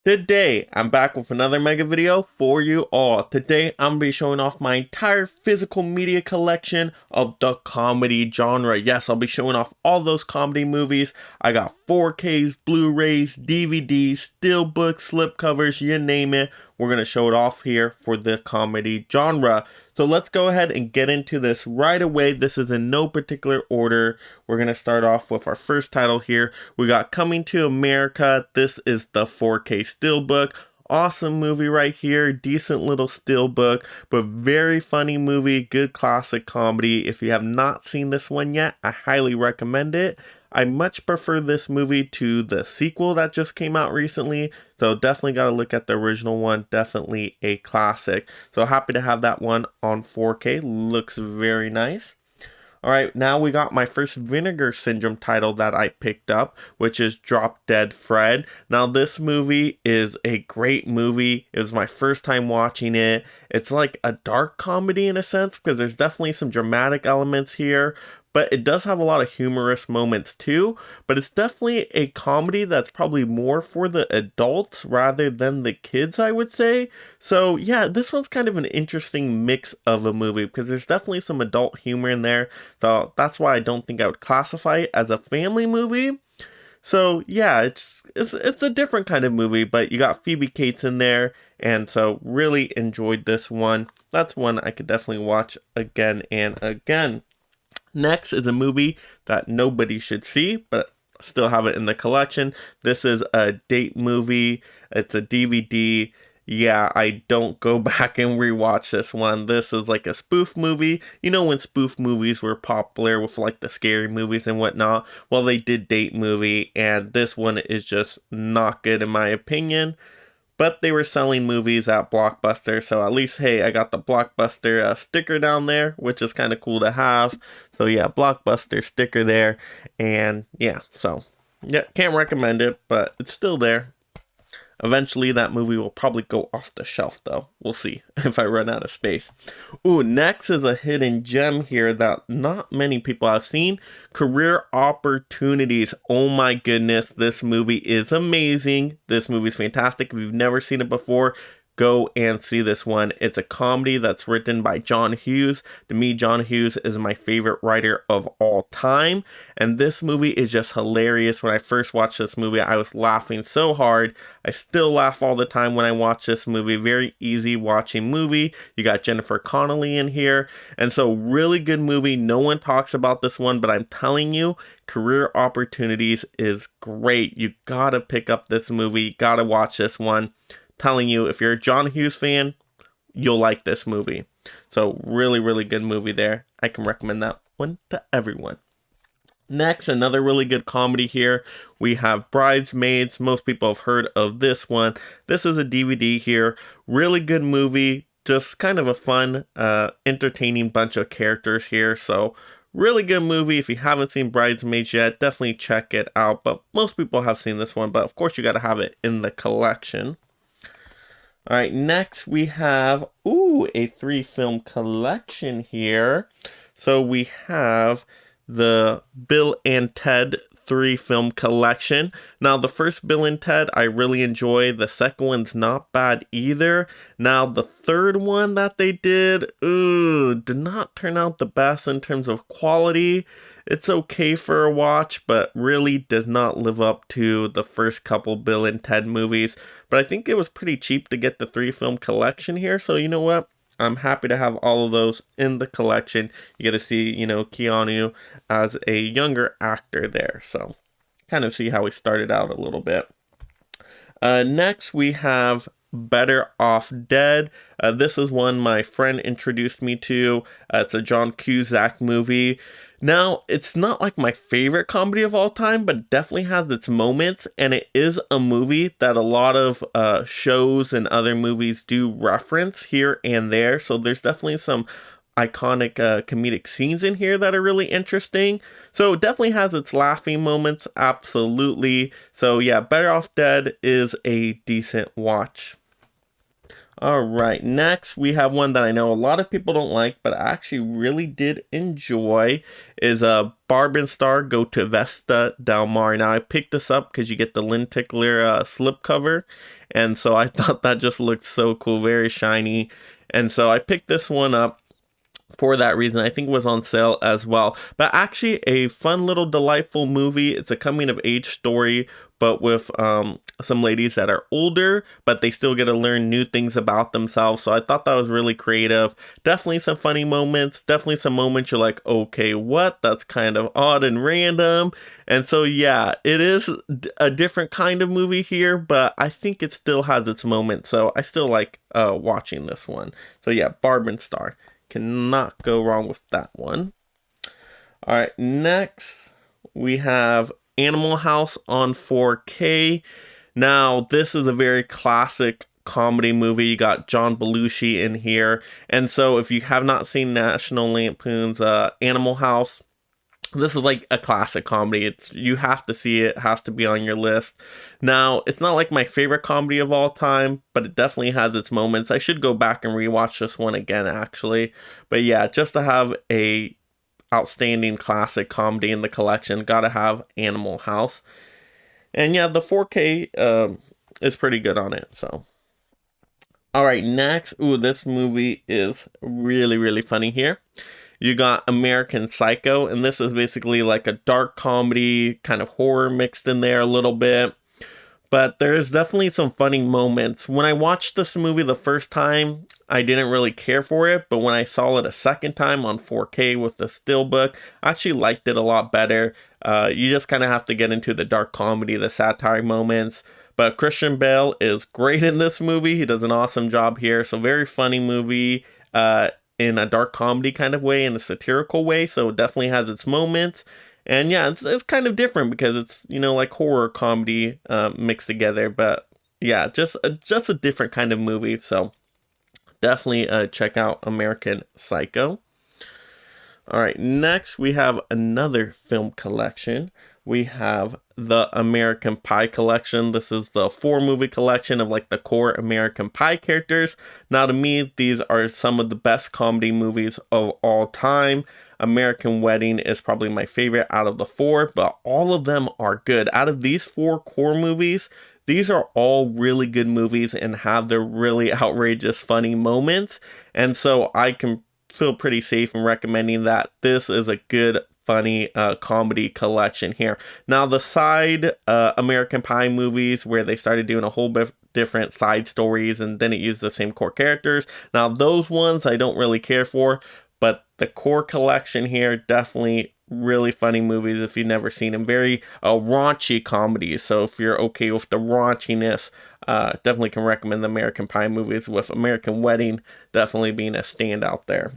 Today, I'm back with another mega video for you all. Today, I'm going to be showing off my entire physical media collection of the comedy genre. Yes, I'll be showing off all those comedy movies. I got 4Ks, Blu-rays, DVDs, steelbooks, slipcovers, you name it. We're going to show it off here for the comedy genre. So let's go ahead and get into this right away. This is in no particular order. We're going to start off with our first title here. We got Coming to America. This is the 4K steelbook. Awesome movie right here. Decent little steelbook, but very funny movie. Good classic comedy. If you have not seen this one yet, I highly recommend it. I much prefer this movie to the sequel that just came out recently, so definitely got to look at the original one. Definitely a classic. So happy to have that one on 4K. Looks very nice. Alright, now we got my first Vinegar Syndrome title that I picked up, which is Drop Dead Fred. Now this movie is a great movie. It was my first time watching it. It's like a dark comedy in a sense, because there's definitely some dramatic elements here, but it does have a lot of humorous moments too. But it's definitely a comedy that's probably more for the adults rather than the kids, I would say. So yeah, this one's kind of an interesting mix of a movie because there's definitely some adult humor in there. So that's why I don't think I would classify it as a family movie. So yeah, it's a different kind of movie, but you got Phoebe Cates in there, and so really enjoyed this one. That's one I could definitely watch again and again. Next is a movie that nobody should see, but still have it in the collection. This is a date movie. It's a DVD. Yeah, I don't go back and rewatch this one. This is like a spoof movie. You know when spoof movies were popular with like the scary movies and whatnot? Well, they did date movie, and this one is just not good in my opinion. But they were selling movies at Blockbuster, so at least, hey, I got the Blockbuster sticker down there, which is kind of cool to have. So yeah, Blockbuster sticker there, and yeah, so yeah, can't recommend it, but it's still there. Eventually, that movie will probably go off the shelf, though. We'll see if I run out of space. Ooh, next is a hidden gem here that not many people have seen. Career Opportunities. Oh my goodness, this movie is amazing. This movie is fantastic. If you've never seen it before, go and see this one. It's a comedy that's written by John Hughes. To me, John Hughes is my favorite writer of all time. And this movie is just hilarious. When I first watched this movie, I was laughing so hard. I still laugh all the time when I watch this movie. Very easy watching movie. You got Jennifer Connelly in here. And so really good movie. No one talks about this one, but I'm telling you, Career Opportunities is great. You gotta pick up this movie. Gotta watch this one. Telling you, if you're a John Hughes fan, you'll like this movie. So really, really good movie there. I can recommend that one to everyone. Next, another really good comedy here. We have Bridesmaids. Most people have heard of this one. This is a DVD here. Really good movie. Just kind of a fun, entertaining bunch of characters here. So really good movie. If you haven't seen Bridesmaids yet, definitely check it out. But most people have seen this one. But of course, you got to have it in the collection. Alright, next we have, a 3-film collection here. So we have the Bill and Ted 3-film collection. Now, the first Bill and Ted I really enjoy. The second one's not bad either. Now, the third one that they did not turn out the best in terms of quality. It's okay for a watch, but really does not live up to the first couple Bill and Ted movies. But I think it was pretty cheap to get the 3-film collection here, so you know what? I'm happy to have all of those in the collection. You get to see, Keanu as a younger actor there, so kind of see how he started out a little bit. Next, we have Better Off Dead. This is one my friend introduced me to. It's a John Cusack movie. Now, it's not like my favorite comedy of all time, but it definitely has its moments, and it is a movie that a lot of shows and other movies do reference here and there, so there's definitely some iconic comedic scenes in here that are really interesting. So it definitely has its laughing moments, absolutely. So yeah, Better Off Dead is a decent watch. All right, next we have one that I know a lot of people don't like, but I actually really did enjoy. Is Barb and Star Go to Vesta Del Mar. Now I picked this up because you get the lint tickler slipcover, and so I thought that just looked so cool, very shiny, and so I picked this one up for that reason. I think it was on sale as well. But actually a fun little delightful movie. It's a coming of age story, but with some ladies that are older, but they still get to learn new things about themselves. So I thought that was really creative. Definitely some funny moments. Definitely some moments you're like, okay, what? That's kind of odd and random. And so yeah, it is a different kind of movie here, but I think it still has its moments. So I still like watching this one. So yeah, Barb and Star. Cannot go wrong with that one. All right, next we have Animal House on 4K. Now, this is a very classic comedy movie. You got John Belushi in here. And so if you have not seen National Lampoon's Animal House, this is like a classic comedy. You have to see it. It has to be on your list. Now, it's not like my favorite comedy of all time, but it definitely has its moments. I should go back and rewatch this one again, actually. But yeah, just to have a outstanding classic comedy in the collection, gotta have Animal House. And yeah, the 4K is pretty good on it, so. All right, next. Ooh, this movie is really, really funny here. You got American Psycho, and this is basically like a dark comedy, kind of horror mixed in there a little bit. But there's definitely some funny moments. When I watched this movie the first time, I didn't really care for it. But when I saw it a second time on 4K with the Steelbook, I actually liked it a lot better. You just kind of have to get into the dark comedy, the satire moments. But Christian Bale is great in this movie. He does an awesome job here. So very funny movie. In a dark comedy kind of way, in a satirical way, so it definitely has its moments. And yeah, it's kind of different because it's, you know, like horror comedy mixed together. But yeah, just a different kind of movie. So definitely check out American Psycho. All right, next we have another film collection. We have the American Pie collection. This is the 4-movie collection of like the core American Pie characters. Now to me, these are some of the best comedy movies of all time. American Wedding is probably my favorite out of the 4, but all of them are good. Out of these 4 core movies, these are all really good movies and have their really outrageous funny moments. And so I can feel pretty safe in recommending that this is a good funny comedy collection here. Now the side American Pie movies where they started doing a whole bit different side stories and then it used the same core characters. Now those ones I don't really care for, but the core collection here, definitely really funny movies if you've never seen them. Very raunchy comedies. So if you're okay with the raunchiness, definitely can recommend the American Pie movies, with American Wedding definitely being a standout there.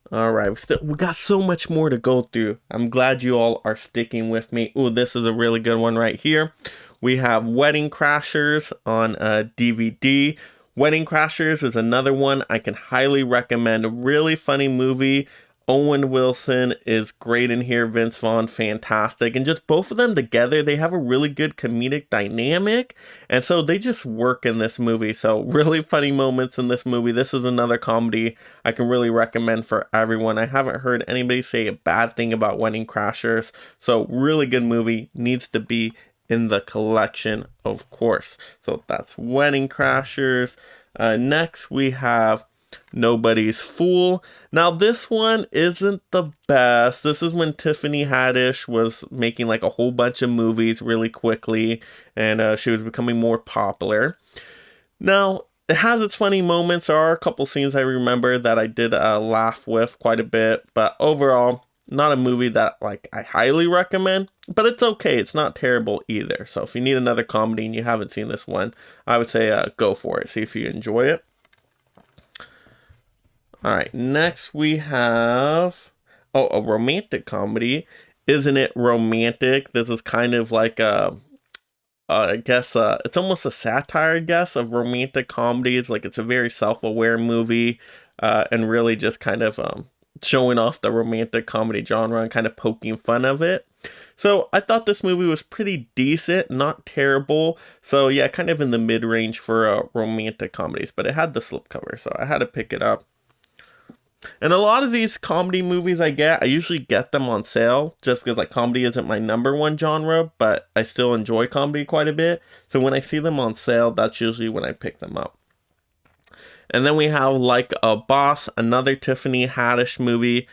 All right, we got so much more to go through. I'm glad you all are sticking with me. Ooh, this is a really good one right here. We have Wedding Crashers on DVD. Wedding Crashers is another one I can highly recommend. A really funny movie. Owen Wilson is great in here. Vince Vaughn, fantastic. And just both of them together, they have a really good comedic dynamic. And so they just work in this movie. So really funny moments in this movie. This is another comedy I can really recommend for everyone. I haven't heard anybody say a bad thing about Wedding Crashers. So really good movie. Needs to be in the collection, of course. So that's Wedding Crashers. Next, we have Nobody's Fool. Now this one isn't the best. This is when Tiffany Haddish was making like a whole bunch of movies really quickly, and she was becoming more popular. Now it has its funny moments. There are a couple scenes I remember that I did laugh with quite a bit, but overall not a movie that like I highly recommend, but it's okay. It's not terrible either. So if you need another comedy and you haven't seen this one, I would say go for it. See if you enjoy it. All right, next we have, a romantic comedy. Isn't It Romantic? This is kind of like I guess it's almost a satire, I guess, of romantic comedies. Like it's a very self-aware movie, and really just kind of showing off the romantic comedy genre and kind of poking fun of it. So I thought this movie was pretty decent, not terrible. So yeah, kind of in the mid-range for romantic comedies, but it had the slipcover, so I had to pick it up. And a lot of these comedy movies I usually get them on sale just because like comedy isn't my number one genre, but I still enjoy comedy quite a bit. So when I see them on sale, that's usually when I pick them up. And then we have Like a Boss, another Tiffany Haddish movie.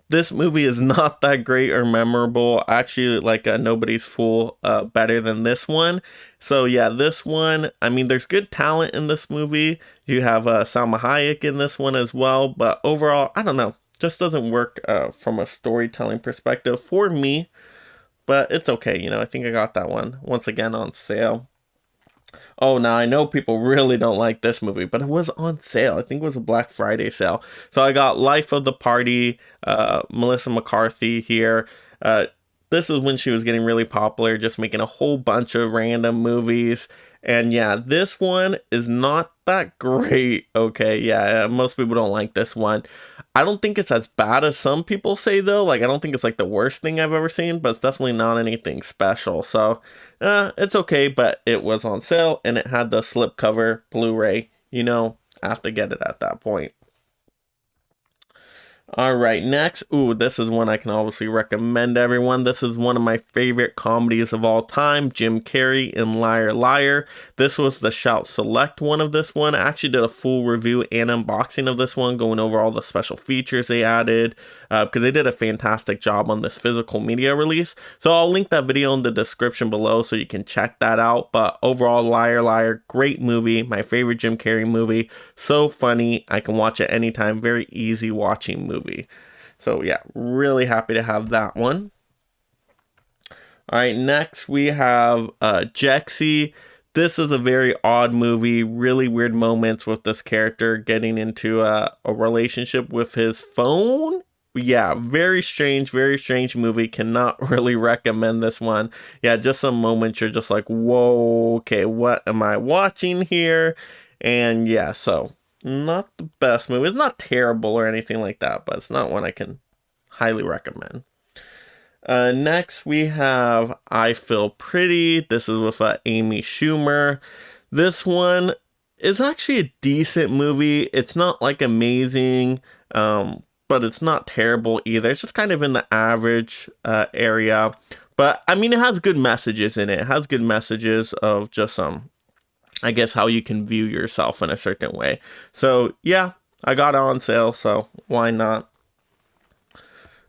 This movie is not that great or memorable. Actually, like Nobody's Fool better than this one. So yeah, this one, I mean, there's good talent in this movie. You have Salma Hayek in this one as well. But overall, I don't know. Just doesn't work from a storytelling perspective for me. But it's okay. You know, I think I got that one once again on sale. Oh, now I know people really don't like this movie, but it was on sale. I think it was a Black Friday sale. So I got Life of the Party, Melissa McCarthy here. This is when she was getting really popular, just making a whole bunch of random movies. And yeah, this one is not that great. Okay, yeah, most people don't like this one. I don't think it's as bad as some people say though. Like, I don't think it's like the worst thing I've ever seen, but it's definitely not anything special. So, it's okay, but it was on sale and it had the slipcover Blu-ray. You know, I have to get it at that point. All right, next. Ooh, this is one I can obviously recommend everyone. This is one of my favorite comedies of all time, Jim Carrey in Liar Liar. This was the Shout Select one of this one. I actually did a full review and unboxing of this one, going over all the special features they added, because they did a fantastic job on this physical media release. So I'll link that video in the description below so you can check that out. But overall, Liar Liar, great movie, my favorite Jim Carrey movie. So funny, I can watch it anytime, very easy watching movie. So yeah, really happy to have that one. All right, next we have Jexie. This is a very odd movie, really weird moments with this character getting into a relationship with his phone. Yeah, very strange movie. Cannot really recommend this one. Yeah, just some moments you're just like, whoa, okay, what am I watching here? And yeah, so not the best movie. It's not terrible or anything like that, but it's not one I can highly recommend. Next, we have I Feel Pretty. This is with Amy Schumer. This one is actually a decent movie. It's not like amazing, but it's not terrible either. It's just kind of in the average area. But I mean, it has good messages in it. It has good messages of just I guess how you can view yourself in a certain way. So yeah, I got it on sale, so why not?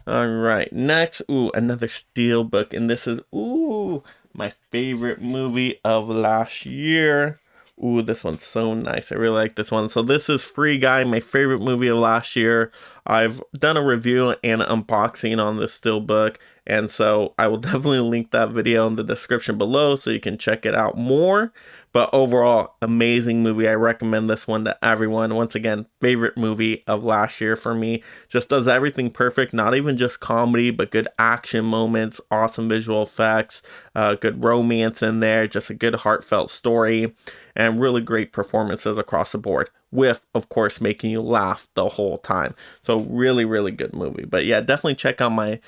All right, next, ooh, another Steelbook, and this is, ooh, my favorite movie of last year. Ooh, this one's so nice. I really like this one. So this is Free Guy, my favorite movie of last year. I've done a review and unboxing on this Steelbook, and so I will definitely link that video in the description below so you can check it out more. But overall, amazing movie. I recommend this one to everyone. Once again, favorite movie of last year for me. Just does everything perfect. Not even just comedy, but good action moments, awesome visual effects, good romance in there, just a good heartfelt story, and really great performances across the board. With, of course, making you laugh the whole time. So really, really good movie. But yeah, definitely check out my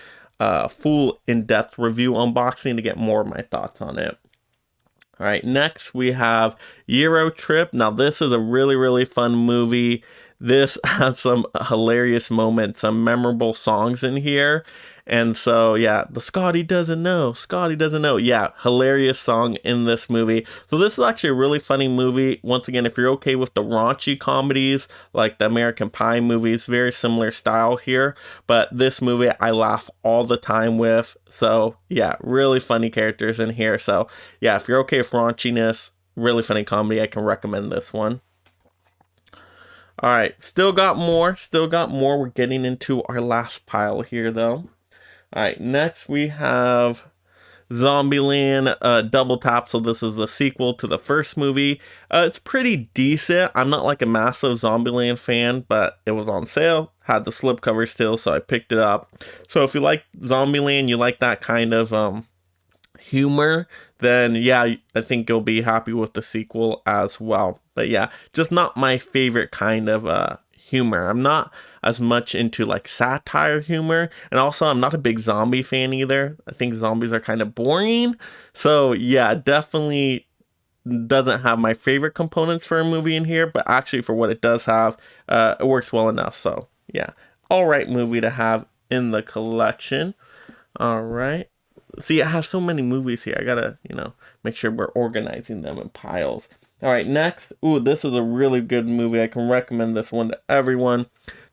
full in-depth review unboxing to get more of my thoughts on it. All right, next we have Euro Trip. Now this is a really, really fun movie. This has some hilarious moments, some memorable songs in here. And so, yeah, the Scotty doesn't know. Yeah, hilarious song in this movie. So this is actually a really funny movie. Once again, if you're okay with the raunchy comedies, like the American Pie movies, very similar style here. But this movie, I laugh all the time with. So, yeah, really funny characters in here. So, yeah, if you're okay with raunchiness, really funny comedy, I can recommend this one. All right, still got more. We're getting into our last pile here, though. All right, next we have Zombieland Double Tap. So this is the sequel to the first movie. It's pretty decent. I'm not like a massive Zombieland fan, but it was on sale. Had the slipcover still, so I picked it up. So if you like Zombieland, you like that kind of humor, then yeah, I think you'll be happy with the sequel as well. But yeah, just not my favorite kind of humor. I'm not as much into like satire humor, and also I'm not a big zombie fan either. I think zombies are kind of boring. So yeah, definitely doesn't have my favorite components for a movie in here, but actually for what it does have, it works well enough. So yeah, all right movie to have in the collection. All right. See, I have so many movies here. I gotta, make sure we're organizing them in piles. All right, next. Ooh, this is a really good movie. I can recommend this one to everyone.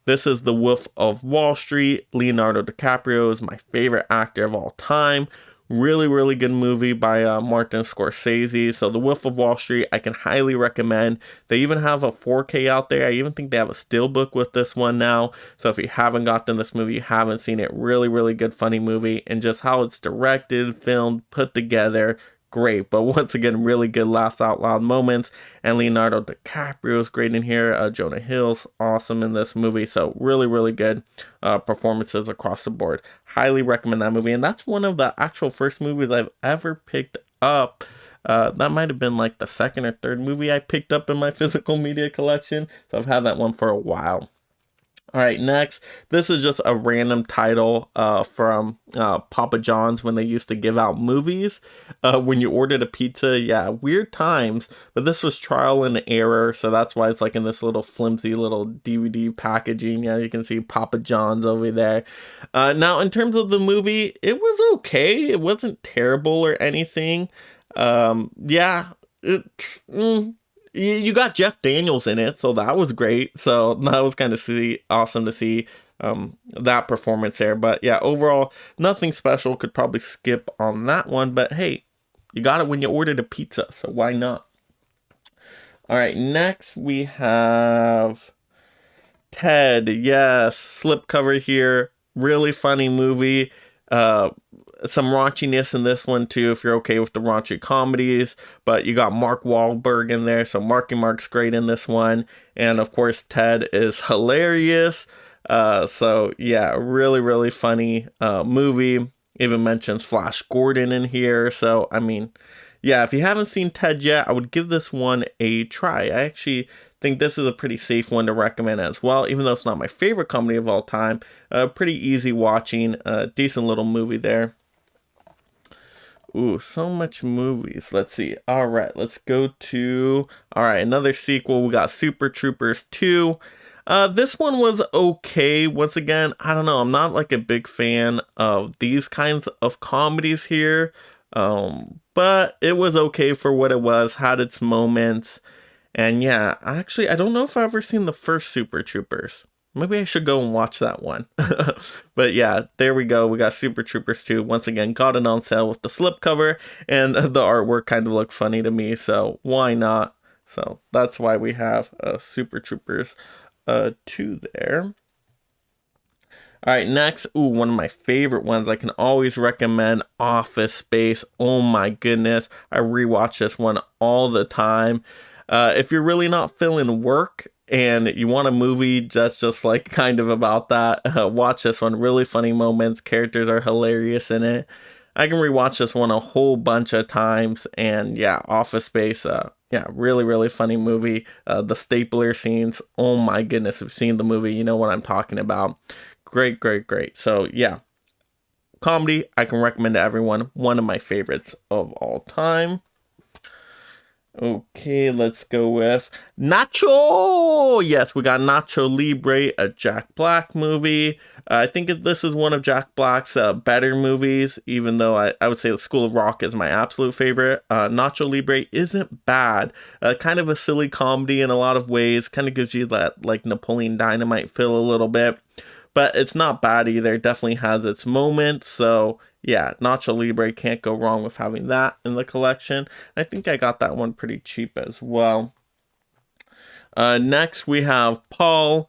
This is The Wolf of Wall Street. Leonardo DiCaprio is my favorite actor of all time. Really, really good movie by Martin Scorsese. So The Wolf of Wall Street, I can highly recommend. They even have a 4K out there. I even think they have a steelbook with this one now. So if you haven't gotten this movie, you haven't seen it, really, really good, funny movie. And just how it's directed, filmed, put together, great. But once again, really good laugh out loud moments. And Leonardo DiCaprio is great in here. Jonah Hill's awesome in this movie. So really, really good performances across the board. Highly recommend that movie. And that's one of the actual first movies I've ever picked up. That might have been like the second or third movie I picked up in my physical media collection. So I've had that one for a while. All right, next, this is just a random title from Papa John's when they used to give out movies. When you ordered a pizza, yeah, weird times, but this was Trial and Error, so that's why it's like in this little flimsy little DVD packaging. Yeah, you can see Papa John's over there. Now, in terms of the movie, it was okay. It wasn't terrible or anything. Yeah, you got Jeff Daniels in it, so that was great. So that was kind of awesome to see that performance there. But yeah, overall, nothing special. Could probably skip on that one. But hey, you got it when you ordered a pizza, so why not? All right, next we have Ted. Yes, slipcover here. Really funny movie. Some raunchiness in this one too, if you're okay with the raunchy comedies, but you got Mark Wahlberg in there, so Marky Mark's great in this one, and of course Ted is hilarious. So yeah, really, really funny movie. Even mentions Flash Gordon in here, so I mean, yeah, if you haven't seen Ted yet, I would give this one a try. I actually think this is a pretty safe one to recommend as well, even though it's not my favorite comedy of all time. Pretty easy watching, decent little movie there. Ooh, so much movies. Let's see. All right, let's go to... All right, another sequel. We got Super Troopers 2. This one was okay. Once again, I don't know. I'm not like a big fan of these kinds of comedies here. But it was okay for what it was. Had its moments. And yeah, actually, I don't know if I've ever seen the first Super Troopers. Maybe I should go and watch that one. But yeah, there we go. We got Super Troopers 2. Once again, got it on sale with the slipcover, and the artwork kind of looked funny to me, so why not? So that's why we have Super Troopers 2 there. All right, next, one of my favorite ones I can always recommend, Office Space. Oh my goodness, I rewatch this one all the time. If you're really not feeling work and you want a movie that's just like kind of about that, watch this one. Really funny moments. Characters are hilarious in it. I can rewatch this one a whole bunch of times. And yeah, Office Space, yeah, really, really funny movie. The stapler scenes, oh my goodness, if you've seen the movie, you know what I'm talking about. Great, great, great. So yeah, comedy, I can recommend to everyone. One of my favorites of all time. Okay, let's go with Nacho! Yes, we got Nacho Libre, a Jack Black movie. I think this is one of Jack Black's better movies, even though I would say The School of Rock is my absolute favorite. Nacho Libre isn't bad. Kind of a silly comedy in a lot of ways. Kind of gives you that like Napoleon Dynamite feel a little bit. But it's not bad either. It definitely has its moments. So yeah, Nacho Libre, can't go wrong with having that in the collection. I think I got that one pretty cheap as well. Next we have Paul.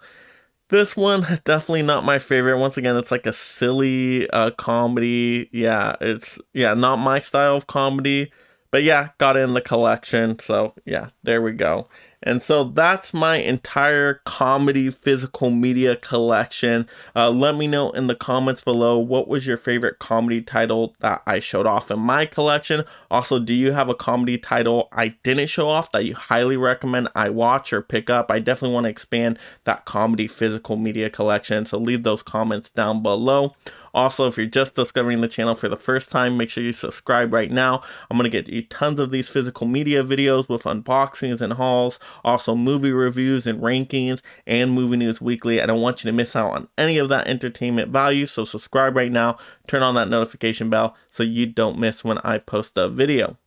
This one, definitely not my favorite. Once again, it's like a silly comedy. Yeah, it's not my style of comedy. But yeah, got it in the collection. So yeah, there we go. And so that's my entire comedy physical media collection. Let me know in the comments below, what was your favorite comedy title that I showed off in my collection? Also, do you have a comedy title I didn't show off that you highly recommend I watch or pick up? I definitely want to expand that comedy physical media collection, so leave those comments down below. Also, if you're just discovering the channel for the first time, make sure you subscribe right now. I'm going to get you tons of these physical media videos with unboxings and hauls, also movie reviews and rankings, and movie news weekly. I don't want you to miss out on any of that entertainment value, so subscribe right now, turn on that notification bell so you don't miss when I post a video.